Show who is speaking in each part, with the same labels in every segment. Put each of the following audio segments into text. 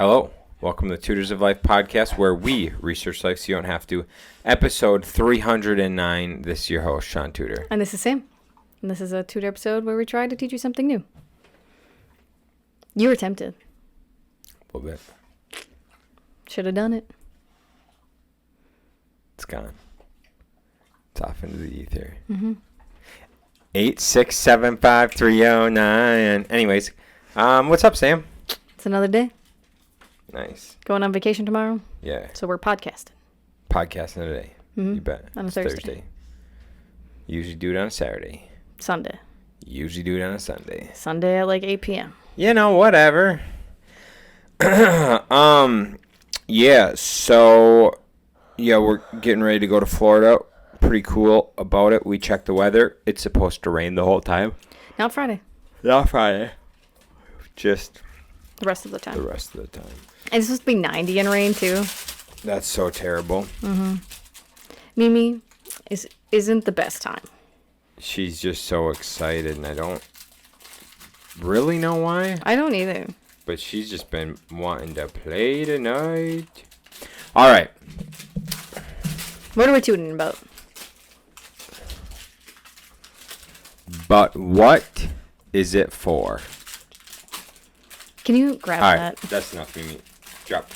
Speaker 1: Hello. Welcome to the Tutors of Life podcast, where we research life so you don't have to. Episode 309. This is your host, Shaun Tutor.
Speaker 2: And this is Sam. And this is a tutor episode where we try to teach you something new. You were tempted.
Speaker 1: A little bit.
Speaker 2: Should have done it.
Speaker 1: It's gone. It's off into the ether.
Speaker 2: Mm-hmm.
Speaker 1: 8675309. Anyways, what's up, Sam?
Speaker 2: It's another day.
Speaker 1: Nice.
Speaker 2: Going on vacation tomorrow.
Speaker 1: Yeah.
Speaker 2: So we're podcasting.
Speaker 1: Podcasting today.
Speaker 2: Mm-hmm.
Speaker 1: You bet.
Speaker 2: On a
Speaker 1: It's
Speaker 2: Thursday.
Speaker 1: Usually do it on a Saturday.
Speaker 2: Sunday.
Speaker 1: Usually do it on a Sunday.
Speaker 2: Sunday at like 8 p.m.
Speaker 1: You know, whatever. Yeah, so, we're getting ready to go to Florida. Pretty cool about it. We checked the weather. It's supposed to rain the whole time.
Speaker 2: Not Friday.
Speaker 1: Not Friday. Just
Speaker 2: The rest of the time.
Speaker 1: the rest of the time.
Speaker 2: And it's supposed to be 90 and rain too.
Speaker 1: That's so terrible.
Speaker 2: Mm-hmm. Mimi isn't the best time.
Speaker 1: She's just so excited, and I don't really know why.
Speaker 2: I don't either.
Speaker 1: But she's just been wanting to play tonight. All right.
Speaker 2: What are we tuning about?
Speaker 1: But what is it for?
Speaker 2: Can you grab
Speaker 1: All right.
Speaker 2: that?
Speaker 1: That's enough, Mimi. Drop.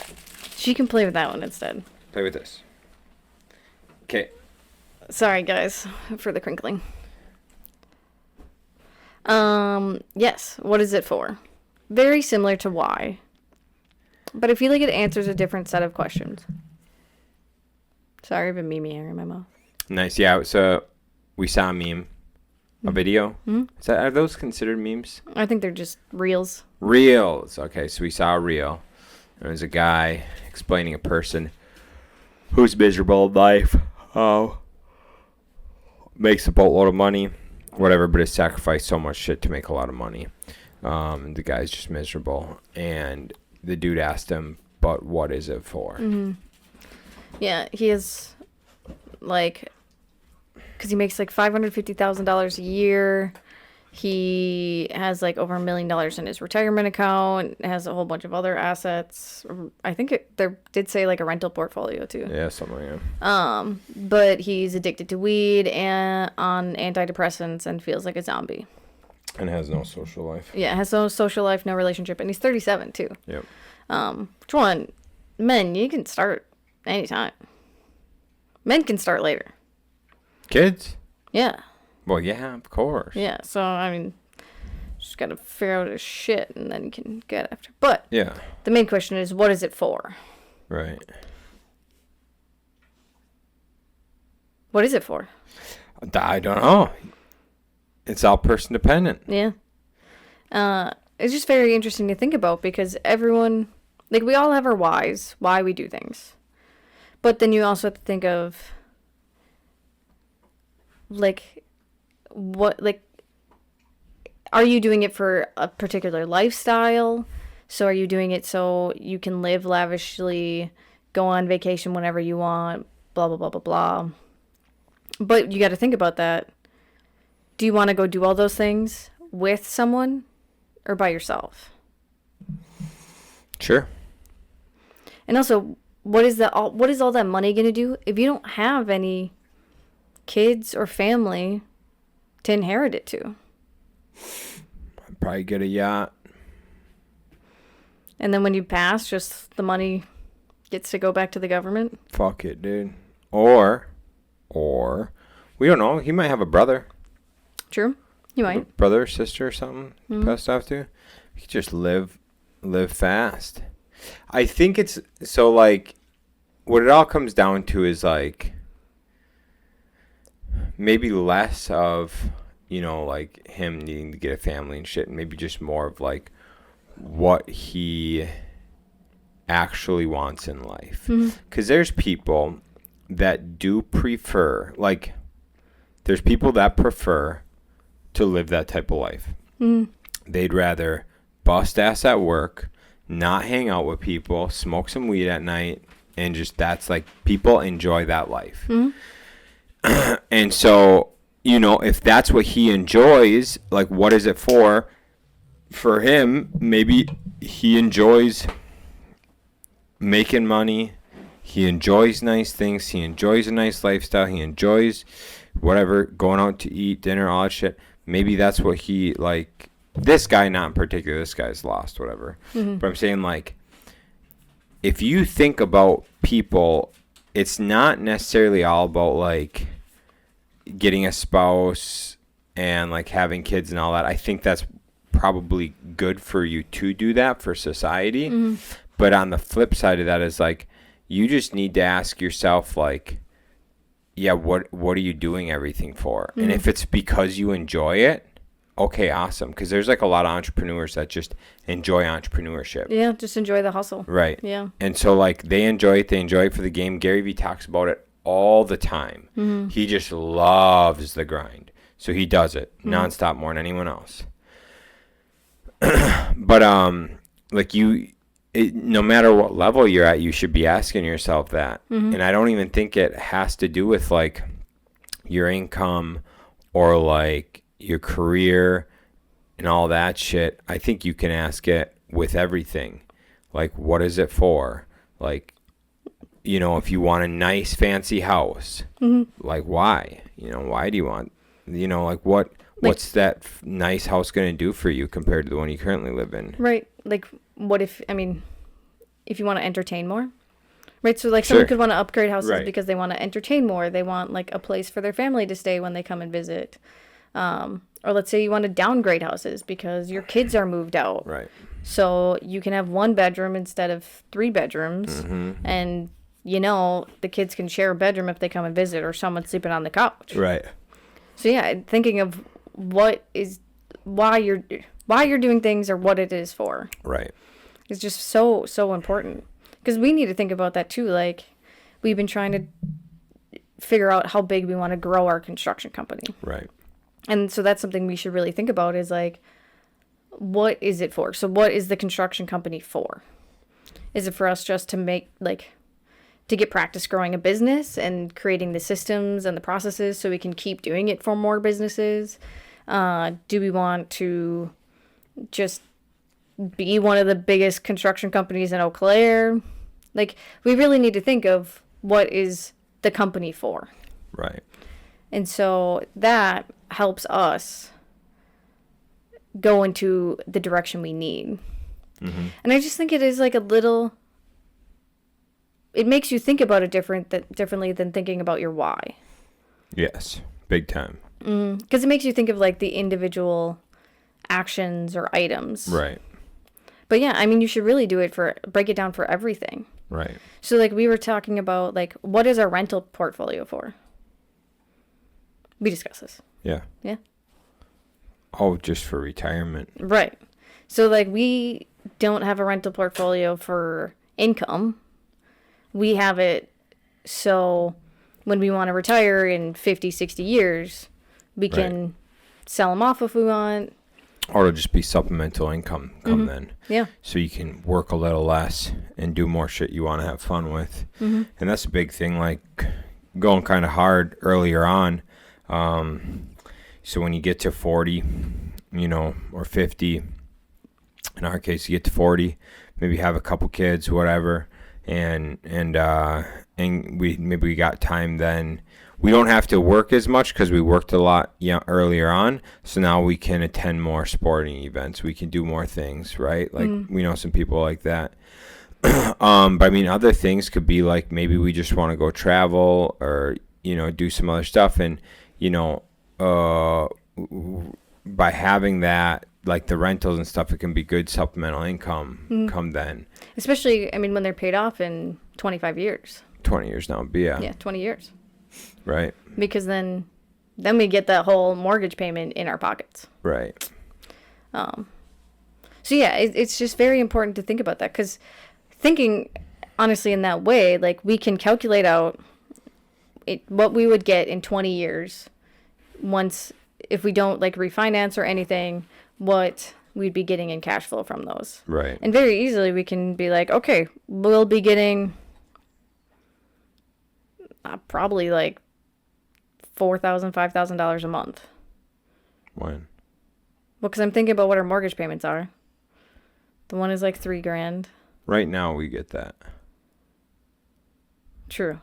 Speaker 2: She can play with that one instead.
Speaker 1: Play with this. Okay.
Speaker 2: Sorry, guys, for the crinkling. Yes. What is it for? Very similar to why. But I feel like it answers a different set of questions. Sorry, I've been Mimi hair in my mouth.
Speaker 1: Nice. Yeah, so we saw a meme. A video?
Speaker 2: Mm-hmm.
Speaker 1: Are those considered memes?
Speaker 2: I think they're just reels.
Speaker 1: Reels. Okay, so we saw a reel. There was a guy explaining a person who's miserable in life. Makes a boatload of money. Whatever, but has sacrificed so much shit to make a lot of money. The guy's just miserable. And the dude asked him, but what is it for?
Speaker 2: Mm-hmm. Yeah, he is, like, because he makes, like, $550,000 a year. He has, like, over $1 million in his retirement account. Has a whole bunch of other assets. I think there did say, like, a rental portfolio, too.
Speaker 1: Yeah, something like that.
Speaker 2: But he's addicted to weed and on antidepressants and feels like a zombie.
Speaker 1: And has no social life.
Speaker 2: Yeah, has no social life, no relationship, and he's 37 too.
Speaker 1: Yep.
Speaker 2: Which one? Men, you can start anytime. Men can start later.
Speaker 1: Kids?
Speaker 2: Yeah.
Speaker 1: Well, yeah, of course.
Speaker 2: Yeah. So I mean, just gotta figure out his shit, and then you can get after. But
Speaker 1: Yeah.
Speaker 2: the main question is, what is it for?
Speaker 1: Right.
Speaker 2: What is it for?
Speaker 1: I don't know. It's all person dependent.
Speaker 2: Yeah. It's just very interesting to think about because everyone, like, we all have our whys, why we do things. But then you also have to think of, like, what, like, are you doing it for a particular lifestyle? So are you doing it so you can live lavishly, go on vacation whenever you want, blah, blah, blah, blah, blah. But you got to think about that. Do you want to go do all those things with someone or by yourself?
Speaker 1: Sure.
Speaker 2: And also, what is all that money going to do if you don't have any kids or family to inherit it to?
Speaker 1: I'd probably get a yacht.
Speaker 2: And then when you pass, just the money gets to go back to the government?
Speaker 1: Fuck it, dude. Or we don't know. He might have a brother.
Speaker 2: True. You might.
Speaker 1: Brother or sister or something passed off to. You could just live fast. I think it's so, like, what it all comes down to is, like, maybe less of, like, him needing to get a family and shit, and maybe just more of, like, what he actually wants in life. Because there's people that do prefer, like, there's people that prefer to live that type of life. They'd rather bust ass at work, not hang out with people, smoke some weed at night, and just, that's, like, people enjoy that life. And so, if that's what he enjoys, like, what is it for? For him, maybe he enjoys making money. He enjoys nice things. He enjoys a nice lifestyle. He enjoys whatever, going out to eat, dinner, all that shit. Maybe that's what he, like, this guy, not in particular, this guy's lost, whatever.
Speaker 2: Mm-hmm.
Speaker 1: But I'm saying, like, if you think about people, it's not necessarily all about, like, getting a spouse and, like, having kids and all that. I think that's probably good for you to do that for society.
Speaker 2: Mm-hmm.
Speaker 1: But on the flip side of that is, like, you just need to ask yourself, like, yeah, what are you doing everything for?
Speaker 2: Mm-hmm.
Speaker 1: And if it's because you enjoy it, okay, awesome. Because there's, like, a lot of entrepreneurs that just enjoy entrepreneurship.
Speaker 2: Yeah, just enjoy the hustle.
Speaker 1: Right.
Speaker 2: Yeah. And
Speaker 1: so, like, they enjoy it. They enjoy it for the game. Gary Vee talks about it all the time.
Speaker 2: Mm-hmm.
Speaker 1: He just loves the grind. So he does it nonstop more than anyone else. But, like, no matter what level you're at, you should be asking yourself that.
Speaker 2: Mm-hmm.
Speaker 1: And I don't even think it has to do with, like, your income or, like, your career and all that shit. I think you can ask it with everything. Like, what is it for? Like, you know, if you want a nice fancy house, like, why? You know, why do you want, you know, like, what's that nice house going to do for you compared to the one you currently live in?
Speaker 2: Right. Like, what if you want to entertain more? Right, so, like, someone could want to upgrade houses because they want to entertain more. They want, like, a place for their family to stay when they come and visit. Or let's say you want to downgrade houses because your kids are moved out.
Speaker 1: Right.
Speaker 2: So you can have 1 bedroom instead of 3 bedrooms.
Speaker 1: Mm-hmm.
Speaker 2: And, you know, the kids can share a bedroom if they come and visit, or someone's sleeping on the couch.
Speaker 1: Right.
Speaker 2: So, yeah, thinking of why you're doing things or what it is for.
Speaker 1: Right.
Speaker 2: It's just so, so important. Because we need to think about that, too. Like, we've been trying to figure out how big we want to grow our construction company.
Speaker 1: Right.
Speaker 2: And so that's something we should really think about is, like, what is it for? So what is the construction company for? Is it for us just to make, like, to get practice growing a business and creating the systems and the processes so we can keep doing it for more businesses? Do we want to just be one of the biggest construction companies in Eau Claire? Like, we really need to think of what is the company for.
Speaker 1: Right.
Speaker 2: And so that helps us go into the direction we need. Mm-hmm. And I just think it is like it makes you think about it differently than thinking about your why.
Speaker 1: Yes, big time.
Speaker 2: Because it makes you think of, like, the individual actions or items.
Speaker 1: Right.
Speaker 2: But yeah, I mean, you should really break it down for everything.
Speaker 1: Right.
Speaker 2: So, like, we were talking about, like, what is our rental portfolio for? We discussed this.
Speaker 1: Yeah.
Speaker 2: Yeah.
Speaker 1: Oh, just for retirement.
Speaker 2: Right. So, like, we don't have a rental portfolio for income. We have it so when we want to retire in 50, 60 years, we can sell them off if we want.
Speaker 1: Or it'll just be supplemental income then.
Speaker 2: Yeah.
Speaker 1: So you can work a little less and do more shit you want to have fun with. Mm-hmm. And that's a big thing, like going kind of hard earlier on. So when you get to 40, you know, or 50, in our case, you get to 40, maybe have a couple kids, whatever, and we got time then. We don't have to work as much because we worked a lot earlier on. So now we can attend more sporting events. We can do more things, right? Like we know some people like that. But I mean, other things could be like maybe we just want to go travel or, you know, do some other stuff. And, you know, by having that, like the rentals and stuff, it can be good supplemental income come then.
Speaker 2: Especially, I mean, when they're paid off in 25 years.
Speaker 1: 20 years now, but yeah.
Speaker 2: Yeah, 20 years.
Speaker 1: Right.
Speaker 2: Because then we get that whole mortgage payment in our pockets.
Speaker 1: Right.
Speaker 2: So yeah, it's just very important to think about that, because thinking honestly in that way, like, we can calculate out what we would get in 20 years once, if we don't, like, refinance or anything, what we'd be getting in cash flow from those.
Speaker 1: Right.
Speaker 2: And very easily we can be like, okay, we'll be getting probably like $4,000, $5,000 a month.
Speaker 1: When?
Speaker 2: Well, because I'm thinking about what our mortgage payments are. The one is like $3,000.
Speaker 1: Right now we get that.
Speaker 2: True.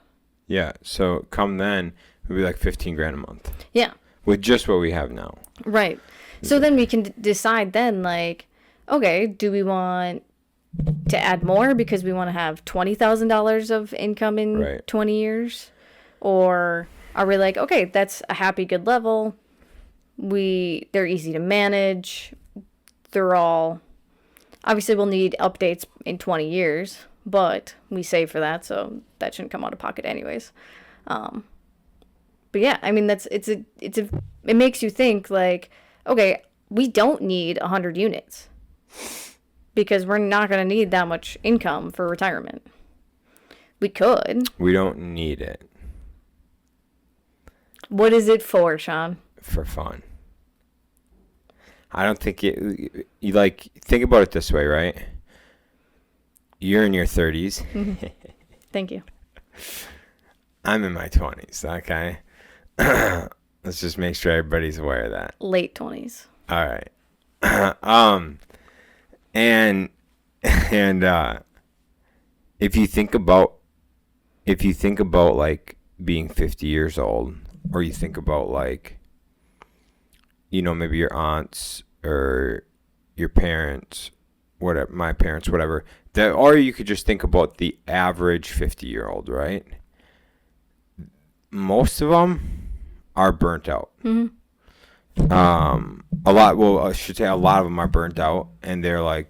Speaker 1: Yeah. So come then, it'll be like 15 grand a month
Speaker 2: Yeah.
Speaker 1: with just what we have now.
Speaker 2: Right. So then we can decide then, like, okay, do we want to add more because we want to have $20,000 of income in 20 years? Or are we like, okay, that's a happy, good level. They're easy to manage. They're all, obviously we'll need updates in 20 years, but we save for that, so that shouldn't come out of pocket anyways. But yeah, I mean, it makes you think like, okay, we don't need 100 units because we're not going to need that much income for retirement. We could.
Speaker 1: We don't need it.
Speaker 2: What is it for, Shaun?
Speaker 1: For fun. I don't think you like, think about it this way, right? You're in your 30s.
Speaker 2: Mm-hmm. Thank you.
Speaker 1: I'm in my 20s, okay? Let's just make sure everybody's aware of that.
Speaker 2: Late 20s.
Speaker 1: All right. And if you think about like being 50 years old, or you think about like, you know, maybe your aunts or your parents, whatever, my parents, whatever, that, or you could just think about the average 50-year-old, right? Most of them are burnt out.
Speaker 2: Mm-hmm.
Speaker 1: I should say a lot of them are burnt out, and they're like,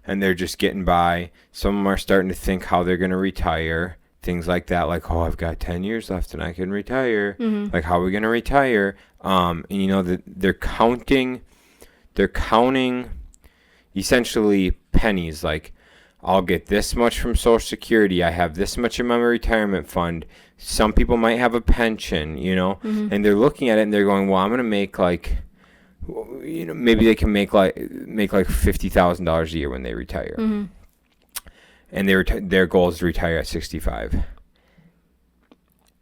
Speaker 1: and they're just getting by. Some of them are starting to think how they're going to retire, things like that. Like, oh, I've got 10 years left and I can retire.
Speaker 2: Mm-hmm.
Speaker 1: Like, how are we going to retire? And you know, they're counting essentially pennies. Like, I'll get this much from Social Security. I have this much in my retirement fund. Some people might have a pension, you know, and they're looking at it and they're going, well, I'm going to make like, you know, maybe they can make like $50,000 a year when they retire.
Speaker 2: Mm-hmm.
Speaker 1: And their goal is to retire at 65.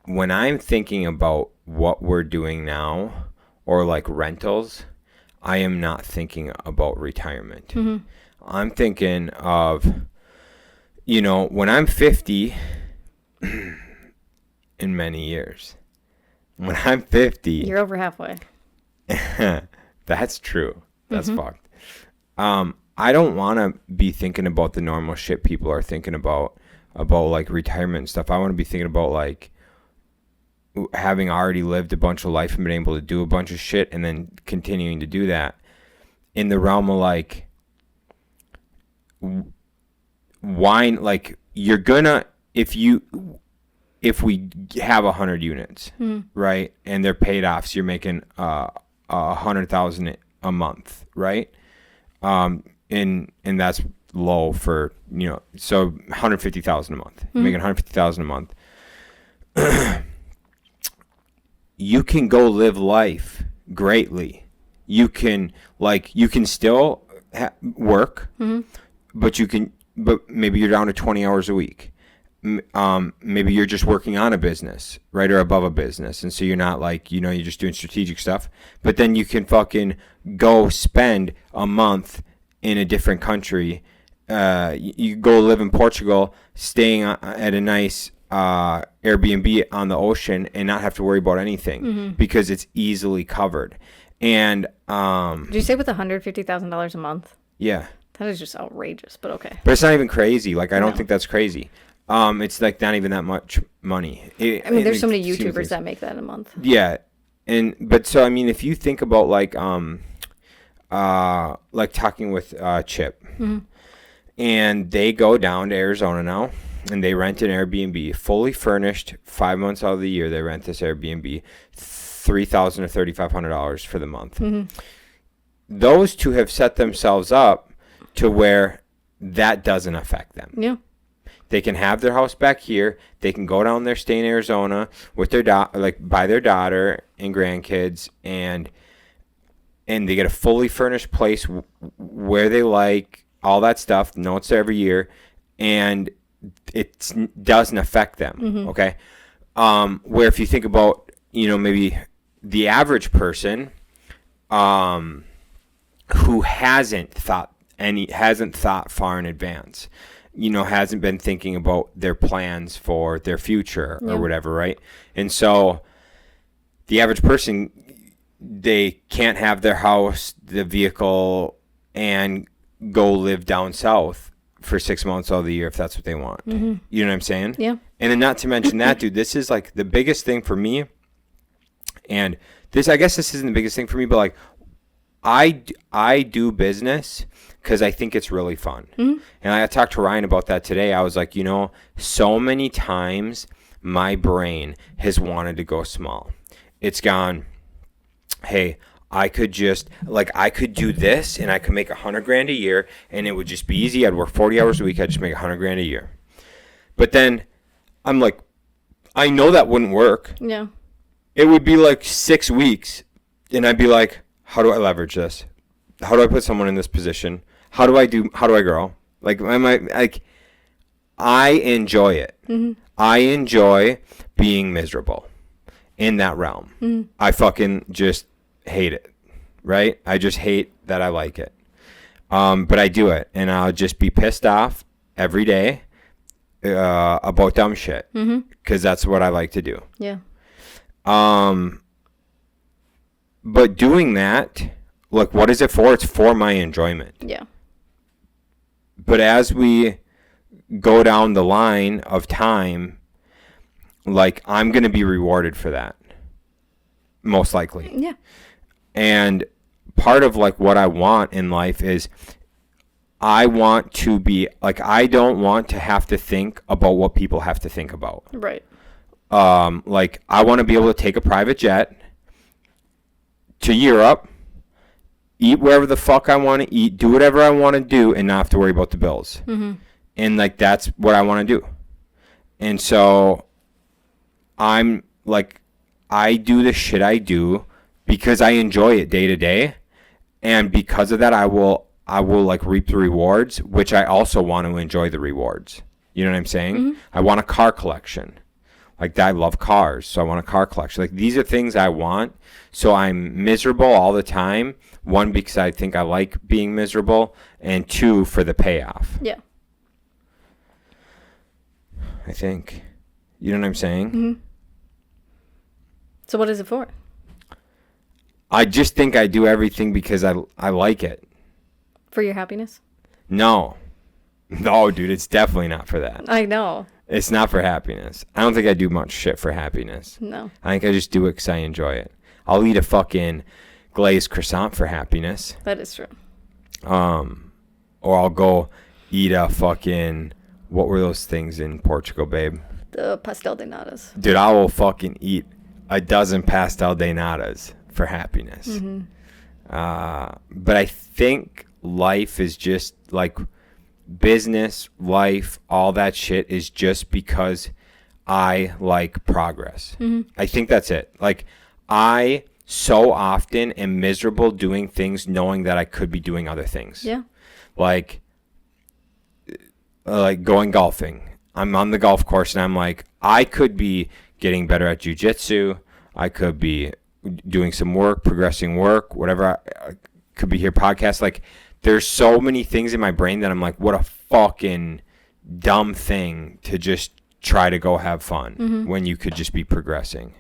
Speaker 1: When I'm thinking about what we're doing now, or like rentals, I am not thinking about retirement.
Speaker 2: Mm-hmm.
Speaker 1: I'm thinking of, you know, when I'm 50, in many years, when I'm 50,
Speaker 2: you're over halfway.
Speaker 1: That's true. That's fucked. I don't want to be thinking about the normal shit people are thinking about like retirement and stuff. I want to be thinking about like having already lived a bunch of life and been able to do a bunch of shit and then continuing to do that in the realm of like wine. Like, you're gonna, if we have 100 units, right, and they're paid off, so you're making $100,000 a month, right? And that's low for, you know, so $150,000 a month. You're making $150,000 a month. You can go live life greatly. You can still work, but maybe you're down to 20 hours a week. Maybe you're just working on a business, right, or above a business, and so you're not like, you know, you're just doing strategic stuff. But then you can fucking go spend a month in a different country. You go live in Portugal, staying at a nice Airbnb on the ocean, and not have to worry about anything because it's easily covered. And
Speaker 2: did you say with $150,000 a month?
Speaker 1: Yeah.
Speaker 2: That is just outrageous, but okay.
Speaker 1: But it's not even crazy. Like, I don't think that's crazy. It's like not even that much money.
Speaker 2: There's so many YouTubers that make that a month.
Speaker 1: Yeah. But so, I mean, if you think about like talking with Chip, and they go down to Arizona now, and they rent an Airbnb, fully furnished, 5 months out of the year. They rent this Airbnb, $3,000 to $3,500 for the month. Those two have set themselves up to where that doesn't affect them.
Speaker 2: Yeah.
Speaker 1: They can have their house back here. They can go down there, stay in Arizona with their by their daughter and grandkids, and they get a fully furnished place where they like all that stuff. No, it's there every year, and it doesn't affect them. Okay, where if you think about, you know, maybe the average person, who hasn't thought far in advance, hasn't been thinking about their plans for their future or
Speaker 2: Yeah.
Speaker 1: whatever, right? And so the average person, they can't have their house, the vehicle, and go live down south for 6 months all the year if that's what they want.
Speaker 2: Mm-hmm.
Speaker 1: You know what I'm saying?
Speaker 2: Yeah.
Speaker 1: And then not to mention that, dude, this is like the biggest thing for me. And I guess this isn't the biggest thing for me, but like I do business because I think it's really fun.
Speaker 2: Mm-hmm.
Speaker 1: And I talked to Ryan about that today. I was like, so many times my brain has wanted to go small. It's gone, hey, I could do this and I could make $100,000 a year and it would just be easy. I'd work 40 hours a week. I'd just make $100,000 a year. But then I'm like, I know that wouldn't work.
Speaker 2: Yeah.
Speaker 1: It would be like 6 weeks and I'd be like, how do I leverage this? How do I put someone in this position? How do I grow? Like, I enjoy it.
Speaker 2: Mm-hmm.
Speaker 1: I enjoy being miserable in that realm.
Speaker 2: Mm-hmm.
Speaker 1: I fucking just hate it, right? I just hate that I like it. But I do it, and I'll just be pissed off every day about dumb shit because that's what I like to do.
Speaker 2: Yeah.
Speaker 1: But doing that, look, what is it for? It's for my enjoyment.
Speaker 2: Yeah.
Speaker 1: But as we go down the line of time, like, I'm going to be rewarded for that. Most likely.
Speaker 2: Yeah.
Speaker 1: And part of like what I want in life is I want to be like, I don't want to have to think about what people have to think about.
Speaker 2: Right.
Speaker 1: Like, I want to be able to take a private jet to Europe, eat wherever the fuck I want to eat, do whatever I want to do, and not have to worry about the bills.
Speaker 2: Mm-hmm.
Speaker 1: And like, that's what I want to do. And so I'm like, I do the shit I do because I enjoy it day to day. And because of that, I will like reap the rewards, which I also want to enjoy the rewards. You know what I'm saying?
Speaker 2: Mm-hmm.
Speaker 1: I want a car collection. Like, I love cars, so I want a car collection. Like, these are things I want. So I'm miserable all the time. One, because I think I like being miserable. And two, for the payoff.
Speaker 2: Yeah.
Speaker 1: I think. You know what I'm saying?
Speaker 2: Mm-hmm. So what is it for?
Speaker 1: I just think I do everything because I like it.
Speaker 2: For your happiness?
Speaker 1: No, dude, it's definitely not for that.
Speaker 2: I know.
Speaker 1: It's not for happiness. I don't think I do much shit for happiness.
Speaker 2: No.
Speaker 1: I think I just do it because I enjoy it. I'll eat a fucking glazed croissant for happiness.
Speaker 2: That is true.
Speaker 1: Or I'll go eat a fucking, what were those things in Portugal, babe?
Speaker 2: The pastel de natas.
Speaker 1: Dude, I will fucking eat a dozen pastel de natas for happiness.
Speaker 2: Mm-hmm.
Speaker 1: But I think life is just like business, life, all that shit is just because I like progress.
Speaker 2: Mm-hmm.
Speaker 1: I think that's it. Like, I so often am miserable doing things knowing that I could be doing other things.
Speaker 2: Yeah.
Speaker 1: Like going golfing. I'm on the golf course and I'm like, I could be getting better at jiu-jitsu. I could be doing some work, progressing work, whatever. I could be here podcast. Like, there's so many things in my brain that I'm like, what a fucking dumb thing to just try to go have fun when you could just be progressing.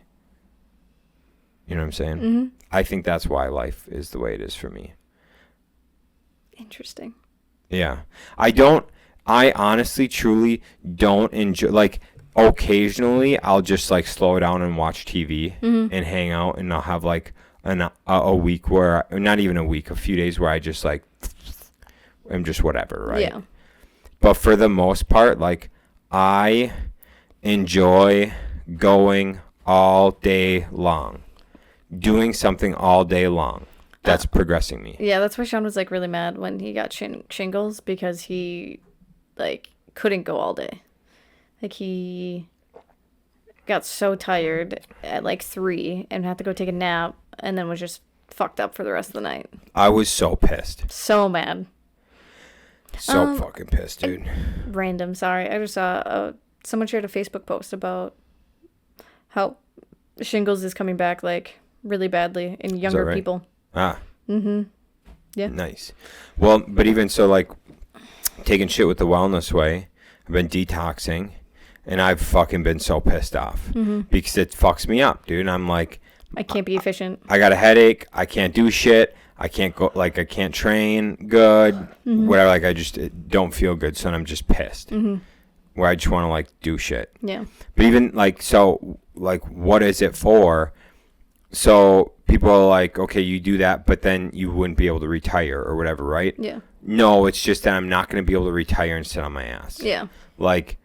Speaker 1: You know what I'm saying?
Speaker 2: Mm-hmm.
Speaker 1: I think that's why life is the way it is for me.
Speaker 2: Interesting.
Speaker 1: Yeah. I honestly, truly don't enjoy, like, occasionally I'll just like slow down and watch TV and hang out, and I'll have like a week where, not even a week, a few days where I just like, I'm just whatever, right?
Speaker 2: Yeah.
Speaker 1: But for the most part, like, I enjoy going all day long, doing something all day long. That's progressing me.
Speaker 2: Yeah, that's why Shaun was like really mad when he got shingles, because he like couldn't go all day. Like, he got so tired at like 3 and had to go take a nap, and then was just fucked up for the rest of the night.
Speaker 1: I was so pissed.
Speaker 2: So mad.
Speaker 1: So fucking pissed, dude.
Speaker 2: Random, sorry. I just saw someone shared a Facebook post about how shingles is coming back like really badly in younger
Speaker 1: right?
Speaker 2: people.
Speaker 1: Ah.
Speaker 2: Mm-hmm. Yeah.
Speaker 1: Nice. Well, but even so, like, taking shit with the wellness way. I've been detoxing, and I've fucking been so pissed off because it fucks me up, dude. And I'm like,
Speaker 2: I can't be efficient.
Speaker 1: I got a headache. I can't do shit. I can't go, like, I can't train good. Whatever, like, I just don't feel good. So then I'm just pissed. Where I just want to, like, do shit.
Speaker 2: Yeah.
Speaker 1: But even, like, so, like, what is it for? So people are like, okay, you do that, but then you wouldn't be able to retire or whatever, right?
Speaker 2: Yeah.
Speaker 1: No, it's just that I'm not going to be able to retire and sit on my ass.
Speaker 2: Yeah.
Speaker 1: Like,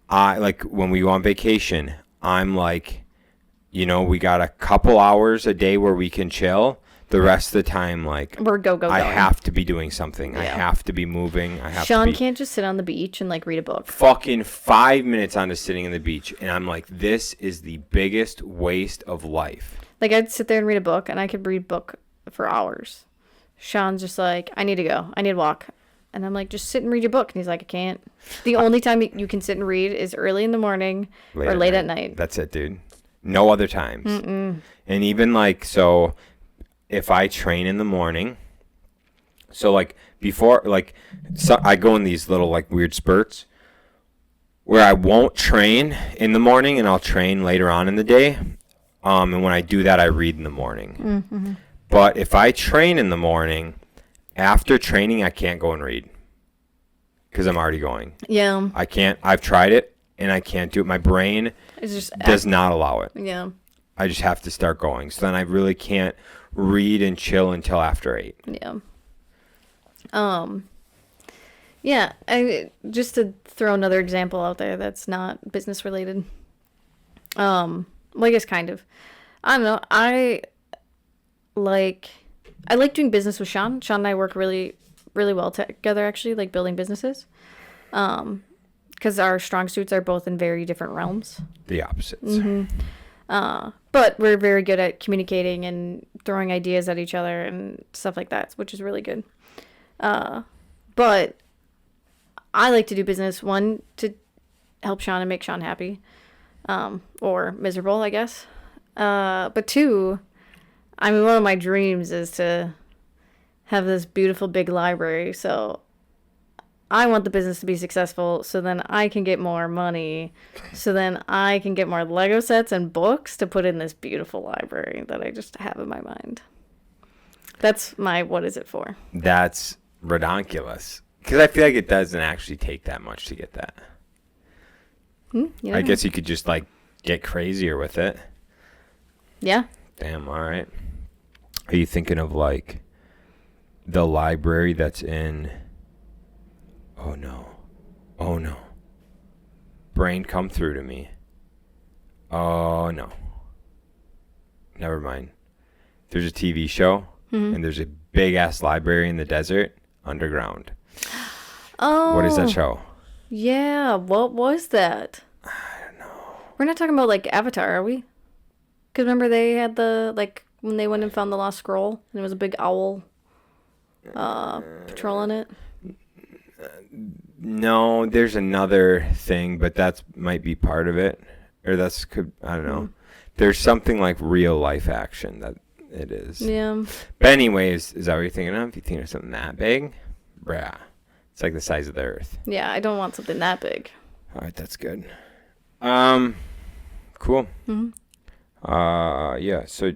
Speaker 1: when we go on vacation, I'm like, you know, we got a couple hours a day where we can chill. The rest of the time, like,
Speaker 2: We're go.
Speaker 1: I have to be doing something.
Speaker 2: Yeah.
Speaker 1: I have to be moving.
Speaker 2: Sean can't just sit on the beach and, like, read a book.
Speaker 1: Fucking 5 minutes onto sitting on the beach. And I'm like, this is the biggest waste of life.
Speaker 2: Like, I'd sit there and read a book, and I could read book for hours. Sean's just like, I need to go. I need to walk. And I'm like, just sit and read your book. And he's like, I can't. The only time you can sit and read is early in the morning or late at night.
Speaker 1: That's it, dude. No other times. And even, like, so if I train in the morning, so, like, before, like, so I go in these little, like, weird spurts where I won't train in the morning and I'll train later on in the day. And when I do that, I read in the morning. But if I train in the morning, after training, I can't go and read because I'm already going.
Speaker 2: Yeah.
Speaker 1: I can't. I've tried it, and I can't do it. My brain does not allow it.
Speaker 2: Yeah.
Speaker 1: I just have to start going. So then I really can't read and chill until after 8.
Speaker 2: Yeah. Yeah. Just to throw another example out there that's not business related. Well, I guess kind of. I don't know. I like doing business with Sean. Sean and I work really, really well together, actually, like building businesses. Because our strong suits are both in very different realms.
Speaker 1: The opposites.
Speaker 2: But we're very good at communicating and throwing ideas at each other and stuff like that, which is really good. But I like to do business, one, to help Sean and make Sean happy. Or miserable, I guess. But 2, I mean, one of my dreams is to have this beautiful big library. So I want the business to be successful so then I can get more money. So then I can get more Lego sets and books to put in this beautiful library that I just have in my mind. That's my what is it for?
Speaker 1: That's redonkulous. Because I feel like it doesn't actually take that much to get that. I guess you could just, like, get crazier with it.
Speaker 2: Yeah.
Speaker 1: Damn, all right. Are you thinking of, like, the library that's in... Oh, no. Brain come through to me. Oh, no. Never mind. There's a TV show, and there's a big-ass library in the desert underground.
Speaker 2: Oh.
Speaker 1: What is that show?
Speaker 2: Yeah, what was that?
Speaker 1: I don't know.
Speaker 2: We're not talking about, like, Avatar, are we? Because remember they had the, like, when they went and found the lost scroll, and there was a big owl patrolling it?
Speaker 1: No, there's another thing, but that might be part of it. Or I don't know. There's something like real life action that it is.
Speaker 2: Yeah.
Speaker 1: But anyways, is that what you're thinking of? You thinking of something that big? Bruh. It's like the size of the earth.
Speaker 2: Yeah, I don't want something that big.
Speaker 1: All right, that's good. Cool. Yeah, so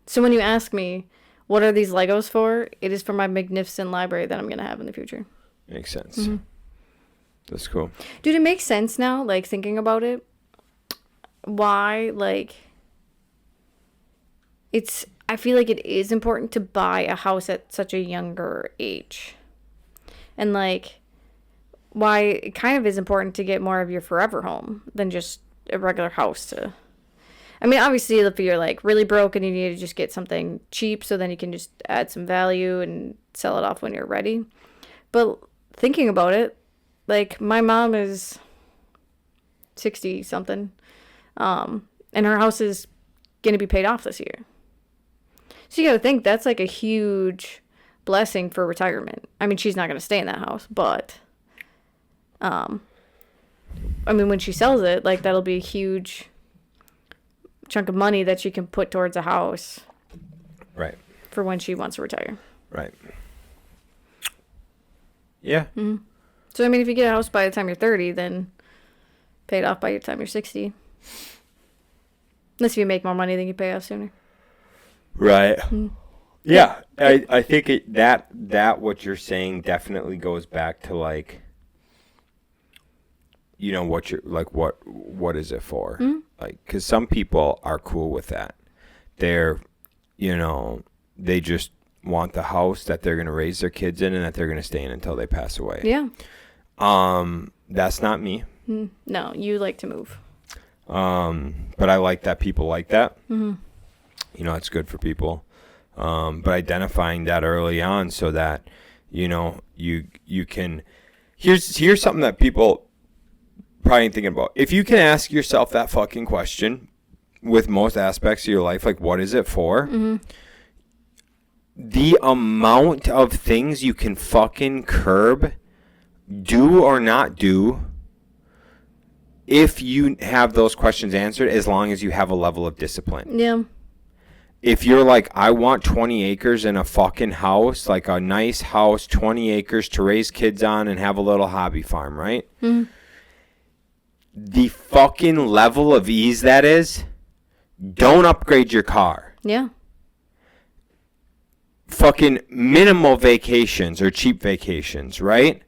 Speaker 2: So when you ask me, what are these Legos for? It is for my magnificent library that I'm going to have in the future.
Speaker 1: Makes sense. That's cool.
Speaker 2: Dude, it makes sense now, like, thinking about it. Why, like, I feel like it is important to buy a house at such a younger age. And, like, why it kind of is important to get more of your forever home than just a regular house to... I mean, obviously, if you're, like, really broke and you need to just get something cheap so then you can just add some value and sell it off when you're ready. But thinking about it, like, my mom is 60-something, and her house is going to be paid off this year. So you got to think that's, like, a huge blessing for retirement. I mean, she's not going to stay in that house, but, I mean, when she sells it, like, that'll be a huge chunk of money that she can put towards a house.
Speaker 1: Right.
Speaker 2: For when she wants to retire.
Speaker 1: Right. Yeah.
Speaker 2: So, I mean, if you get a house by the time you're 30, then pay it off by the time you're 60. Unless you make more money than you pay off sooner.
Speaker 1: Right. Yeah. I think that what you're saying definitely goes back to like, you know, what you're like, what is it for? Like, because some people are cool with that. They're, you know, they just want the house that they're going to raise their kids in and that they're going to stay in until they pass away.
Speaker 2: Yeah.
Speaker 1: That's not me.
Speaker 2: No, you like to move.
Speaker 1: But I like that people like that. You know, it's good for people. But identifying that early on so that, you know, you can, here's something that people probably ain't thinking about. If you can ask yourself that fucking question with most aspects of your life, like, what is it for? The amount of things you can fucking curb, do or not do, if you have those questions answered, as long as you have a level of discipline.
Speaker 2: Yeah.
Speaker 1: If you're like, I want 20 acres in a fucking house, like a nice house, 20 acres to raise kids on and have a little hobby farm, right? The fucking level of ease that is, don't upgrade your car.
Speaker 2: Yeah.
Speaker 1: Fucking minimal vacations or cheap vacations, right?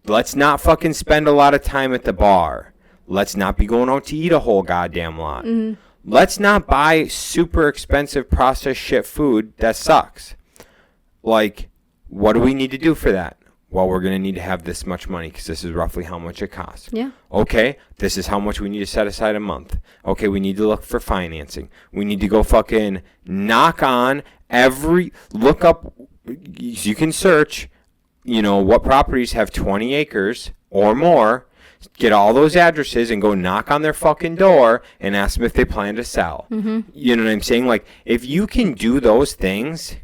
Speaker 1: Let's not fucking spend a lot of time at the bar. Let's not be going out to eat a whole goddamn lot. Let's not buy super expensive processed shit food that sucks. Like, what do we need to do for that? Well, we're going to need to have this much money because this is roughly how much it costs.
Speaker 2: Yeah.
Speaker 1: Okay, this is how much we need to set aside a month. Okay, we need to look for financing. We need to go fucking knock on look up, you can search, you know, what properties have 20 acres or more, get all those addresses and go knock on their fucking door and ask them if they plan to sell. You know what I'm saying? Like, if you can do those things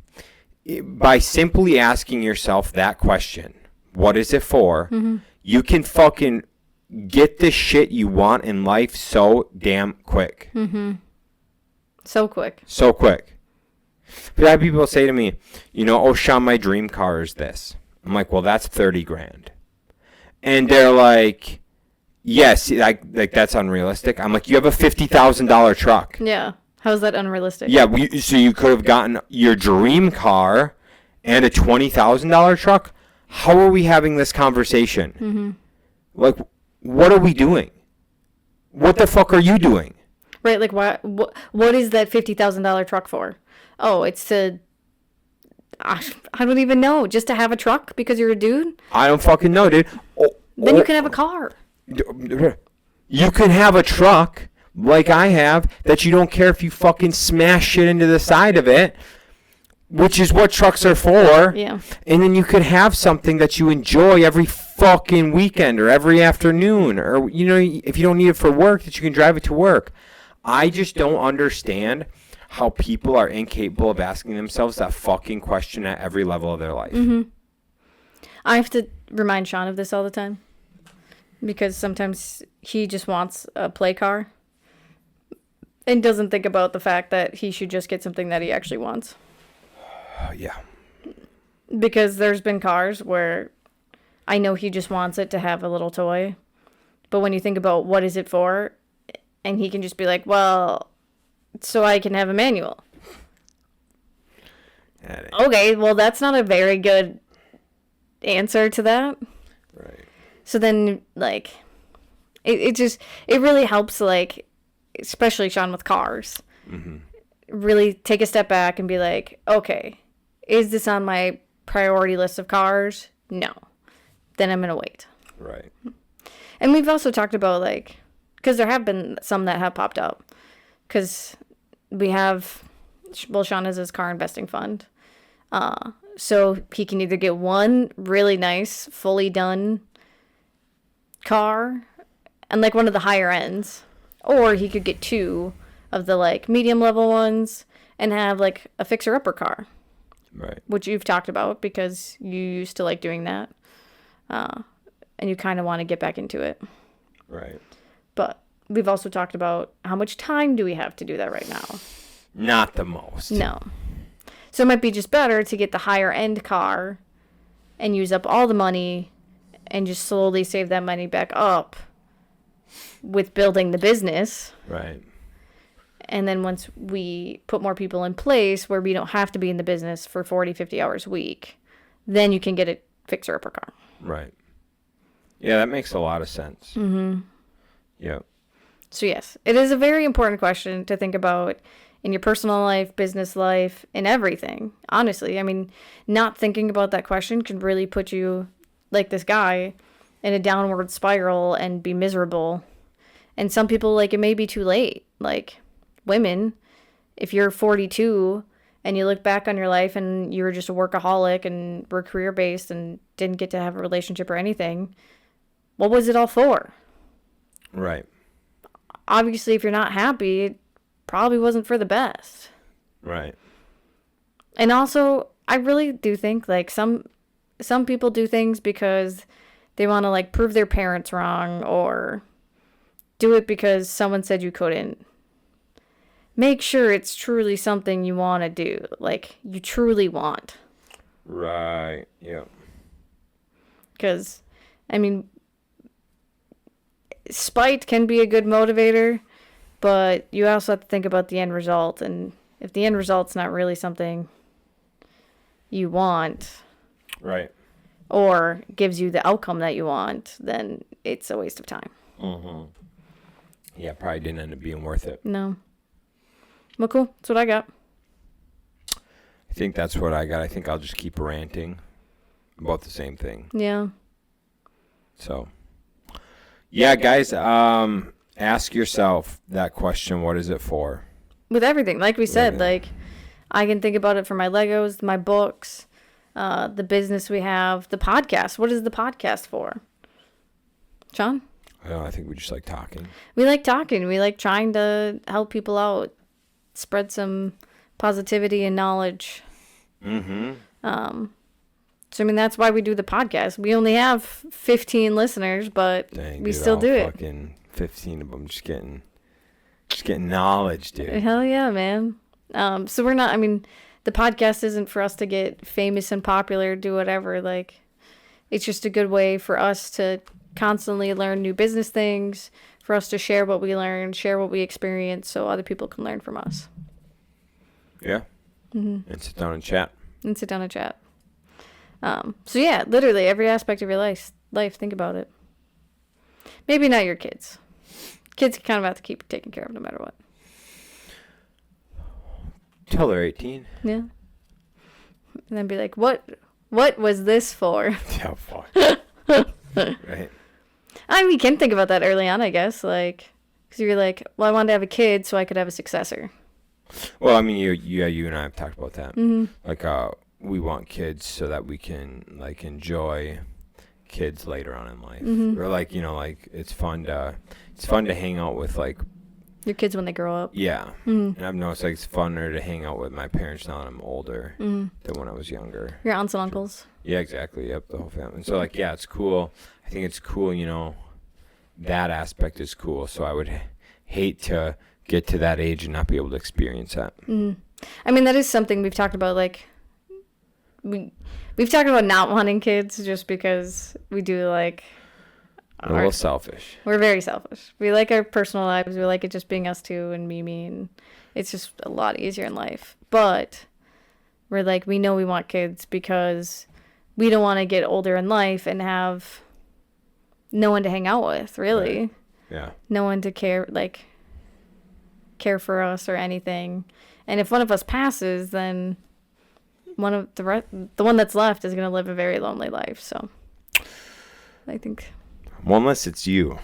Speaker 1: by simply asking yourself that question, what is it for? You can fucking get the shit you want in life so damn quick.
Speaker 2: So quick.
Speaker 1: So quick. But I have people say to me, you know, oh, Shaun, my dream car is this. I'm like, well, that's 30 grand. And they're like, yes, like that's unrealistic. I'm like, you have a $50,000 truck.
Speaker 2: Yeah. How's that unrealistic?
Speaker 1: Yeah, so you could have gotten your dream car and a $20,000 truck. How are we having this conversation? Like, what are we doing? What the fuck are you doing?
Speaker 2: Right, like what is that $50,000 truck for? Oh, it's to, I don't even know, just to have a truck because you're a dude?
Speaker 1: I don't fucking know, dude.
Speaker 2: Then you can have a car.
Speaker 1: You can have a truck like I have that you don't care if you fucking smash shit into the side of it, which is what trucks are for.
Speaker 2: Yeah.
Speaker 1: And then you could have something that you enjoy every fucking weekend or every afternoon, or, you know, if you don't need it for work, that you can drive it to work. I just don't understand how people are incapable of asking themselves that fucking question at every level of their life.
Speaker 2: I have to remind Shaun of this all the time because sometimes he just wants a play car and doesn't think about the fact that he should just get something that he actually wants.
Speaker 1: Yeah.
Speaker 2: Because there's been cars where I know he just wants it to have a little toy, but when you think about what is it for, and he can just be like, well, so I can have a manual. Okay, well, that's not a very good answer to that.
Speaker 1: Right.
Speaker 2: So then, like, it really helps, like, especially Shaun with cars, really take a step back and be like, okay, is this on my priority list of cars? No. Then I'm going to wait.
Speaker 1: Right.
Speaker 2: And we've also talked about, like, because there have been some that have popped up. Because we have, well, Shaun has his car investing fund. So he can either get one really nice, fully done car, and like one of the higher ends, or he could get two of the like medium level ones and have like a fixer-upper car.
Speaker 1: Right.
Speaker 2: Which you've talked about because you used to like doing that. And you kind of want to get back into it.
Speaker 1: Right.
Speaker 2: But we've also talked about how much time do we have to do that right now?
Speaker 1: Not the most.
Speaker 2: No. So it might be just better to get the higher end car and use up all the money and just slowly save that money back up with building the business.
Speaker 1: Right.
Speaker 2: And then once we put more people in place where we don't have to be in the business for 40, 50 hours a week, then you can get a fixer-upper car.
Speaker 1: Right. Yeah, that makes a lot of sense.
Speaker 2: Mm-hmm.
Speaker 1: Yeah.
Speaker 2: So yes, it is a very important question to think about in your personal life, business life, and everything. Honestly, I mean, not thinking about that question can really put you, like this guy, in a downward spiral and be miserable. And some people, like, it may be too late. Like, women, if you're 42 and you look back on your life and you were just a workaholic and were career-based and didn't get to have a relationship or anything, what was it all for?
Speaker 1: Right.
Speaker 2: Obviously, if you're not happy, it probably wasn't for the best.
Speaker 1: Right.
Speaker 2: And also, I really do think, like, some people do things because they want to, like, prove their parents wrong or do it because someone said you couldn't. Make sure it's truly something you want to do. Like, you truly want.
Speaker 1: Right. Yeah.
Speaker 2: Because, I mean, spite can be a good motivator, but you also have to think about the end result. And if the end result's not really something you want,
Speaker 1: right,
Speaker 2: or gives you the outcome that you want, then it's a waste of time.
Speaker 1: Mm-hmm. Yeah, probably didn't end up being worth it.
Speaker 2: No. Well, cool. That's what I got.
Speaker 1: I think that's what I got. I think I'll just keep ranting about the same thing.
Speaker 2: Yeah.
Speaker 1: So, yeah, guys, ask yourself that question, what is it for?
Speaker 2: With everything. Like we said,
Speaker 1: everything.
Speaker 2: like, I can think about it for my Legos, my books, the business we have, the podcast. What is the podcast for? Shaun?
Speaker 1: I think we just like talking.
Speaker 2: We like talking. We like trying to help people out, spread some positivity and knowledge.
Speaker 1: Mm-hmm.
Speaker 2: So, I mean, that's why we do the podcast. We only have 15 listeners, but
Speaker 1: Dang,
Speaker 2: we
Speaker 1: dude,
Speaker 2: still do it.
Speaker 1: Fucking 15 of them just getting knowledge, dude.
Speaker 2: Hell yeah, man. So we're not, I mean, the podcast isn't for us to get famous and popular, do whatever. Like, it's just a good way for us to constantly learn new business things, for us to share what we learn, share what we experience, so other people can learn from us.
Speaker 1: Yeah.
Speaker 2: Mm-hmm.
Speaker 1: And sit down and chat.
Speaker 2: And sit down and chat. So yeah, literally every aspect of your life, think about it. Maybe not your kids. Kids kind of have to keep taken care of no matter what.
Speaker 1: Till they're 18.
Speaker 2: Yeah. And then be like, what was this for?
Speaker 1: Yeah, fuck. Right.
Speaker 2: I mean, you can think about that early on, I guess. Like, because you're like, well, I wanted to have a kid so I could have a successor.
Speaker 1: Well, I mean, you and I have talked about that.
Speaker 2: Mm-hmm.
Speaker 1: Like, we want kids so that we can, like, enjoy kids later on in life.
Speaker 2: Mm-hmm.
Speaker 1: Or, like, you know, like, it's fun to hang out with, like,
Speaker 2: Your kids when they grow up.
Speaker 1: yeah.
Speaker 2: Mm-hmm.
Speaker 1: And I've noticed, like, it's funner to hang out with my parents now that I'm older
Speaker 2: Mm-hmm.
Speaker 1: than when I was younger.
Speaker 2: Your aunts and uncles.
Speaker 1: Yeah, exactly. Yep, the whole family. And so, like, yeah, it's cool. I think it's cool, you know, that aspect is cool. So I would hate to get to that age and not be able to experience that.
Speaker 2: Mm-hmm. I mean, that is something we've talked about, like, we've talked about not wanting kids just because we do, like...
Speaker 1: We're a little selfish.
Speaker 2: We're very selfish. We like our personal lives. We like it just being us two and me, and it's just a lot easier in life. But we're like, we know we want kids because we don't want to get older in life and have no one to hang out with, really.
Speaker 1: Right. Yeah.
Speaker 2: No one to care for us or anything. And if one of us passes, then the one that's left is going to live a very lonely life. So I think...
Speaker 1: Well, unless it's you.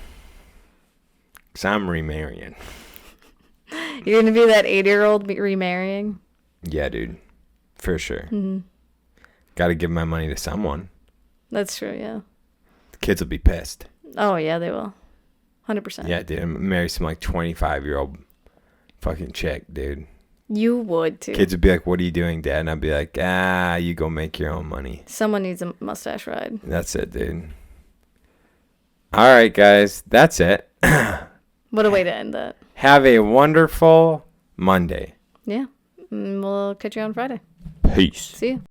Speaker 1: Because I'm remarrying.
Speaker 2: You're going to be that 80-year-old remarrying?
Speaker 1: Yeah, dude. For sure.
Speaker 2: Mm-hmm.
Speaker 1: Got to give my money to someone.
Speaker 2: That's true, yeah.
Speaker 1: The kids will be pissed.
Speaker 2: Oh, yeah, they will. 100%.
Speaker 1: Yeah, dude. I'm marry some, like, 25-year-old fucking chick, dude.
Speaker 2: You would, too.
Speaker 1: Kids would be like, what are you doing, Dad? And I'd be like, you go make your own money.
Speaker 2: Someone needs a mustache ride.
Speaker 1: That's it, dude. All right, guys. That's it.
Speaker 2: What a way to end that.
Speaker 1: Have a wonderful Monday.
Speaker 2: Yeah. We'll catch you on Friday.
Speaker 1: Peace.
Speaker 2: See you.